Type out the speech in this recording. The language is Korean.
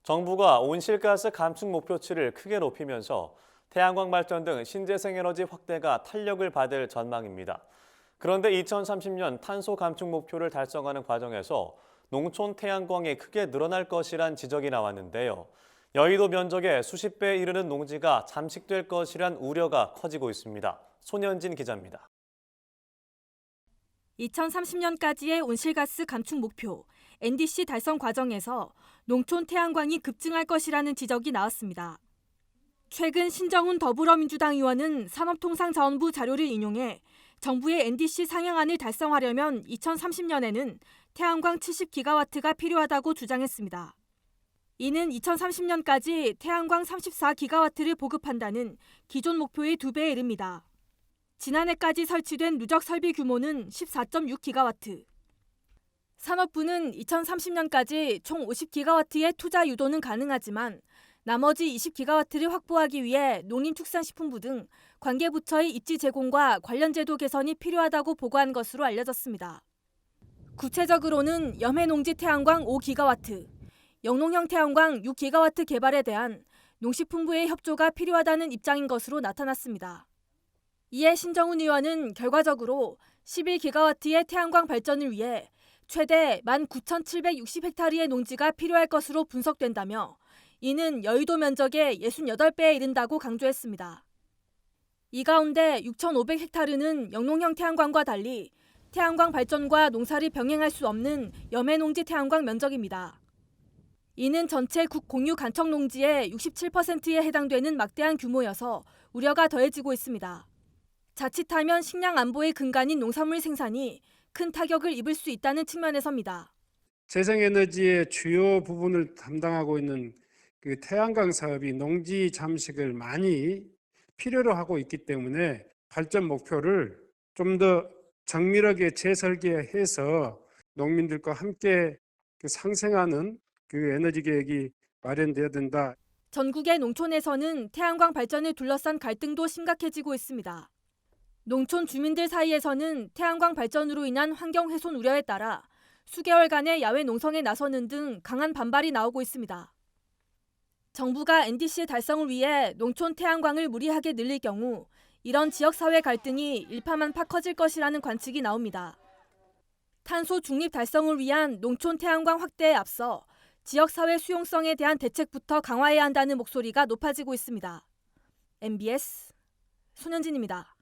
정부가 온실가스 감축 목표치를 크게 높이면서 태양광 발전 등 신재생 에너지 확대가 탄력을 받을 전망입니다. 그런데 2030년 탄소 감축 목표를 달성하는 과정에서 농촌 태양광이 크게 늘어날 것이란 지적이 나왔는데요. 여의도 면적의 수십 배에 이르는 농지가 잠식될 것이란 우려가 커지고 있습니다. 손현진 기자입니다. 2030년까지의 온실가스 감축 목표 NDC 달성 과정에서 농촌 태양광이 급증할 것이라는 지적이 나왔습니다. 최근 신정훈 더불어민주당 의원은 산업통상자원부 자료를 인용해 정부의 NDC 상향안을 달성하려면 2030년에는 태양광 70기가와트가 필요하다고 주장했습니다. 이는 2030년까지 태양광 34기가와트를 보급한다는 기존 목표의 2배에 이릅니다. 지난해까지 설치된 누적 설비 규모는 14.6기가와트. 산업부는 2030년까지 총 50기가와트의 투자 유도는 가능하지만 나머지 20기가와트를 확보하기 위해 농림축산식품부 등 관계부처의 입지 제공과 관련 제도 개선이 필요하다고 보고한 것으로 알려졌습니다. 구체적으로는 염해농지 태양광 5기가와트, 영농형 태양광 6기가와트 개발에 대한 농식품부의 협조가 필요하다는 입장인 것으로 나타났습니다. 이에 신정훈 의원은 결과적으로 11기가와트의 태양광 발전을 위해 최대 19,760헥타르의 농지가 필요할 것으로 분석된다며 이는 여의도 면적의 68배에 이른다고 강조했습니다. 이 가운데 6,500헥타르는 영농형 태양광과 달리 태양광 발전과 농사를 병행할 수 없는 염해농지 태양광 면적입니다. 이는 전체 국 공유 간척 농지의 67%에 해당되는 막대한 규모여서 우려가 더해지고 있습니다. 자칫하면 식량 안보의 근간인 농산물 생산이 큰 타격을 입을 수 있다는 측면에서입니다. 재생에너지의 주요 부분을 담당하고 있는 그 태양광 사업이 농지 잠식을 많이 필요로 하고 있기 때문에 발전 목표를 좀 더 정밀하게 재설계해서 농민들과 함께 상생하는 그 에너지 계획이 마련돼야 된다. 전국의 농촌에서는 태양광 발전을 둘러싼 갈등도 심각해지고 있습니다. 농촌 주민들 사이에서는 태양광 발전으로 인한 환경 훼손 우려에 따라 수개월간의 야외 농성에 나서는 등 강한 반발이 나오고 있습니다. 정부가 NDC 달성을 위해 농촌 태양광을 무리하게 늘릴 경우 이런 지역사회 갈등이 일파만파 커질 것이라는 관측이 나옵니다. 탄소 중립 달성을 위한 농촌 태양광 확대에 앞서 지역사회 수용성에 대한 대책부터 강화해야 한다는 목소리가 높아지고 있습니다. MBS 손현진입니다.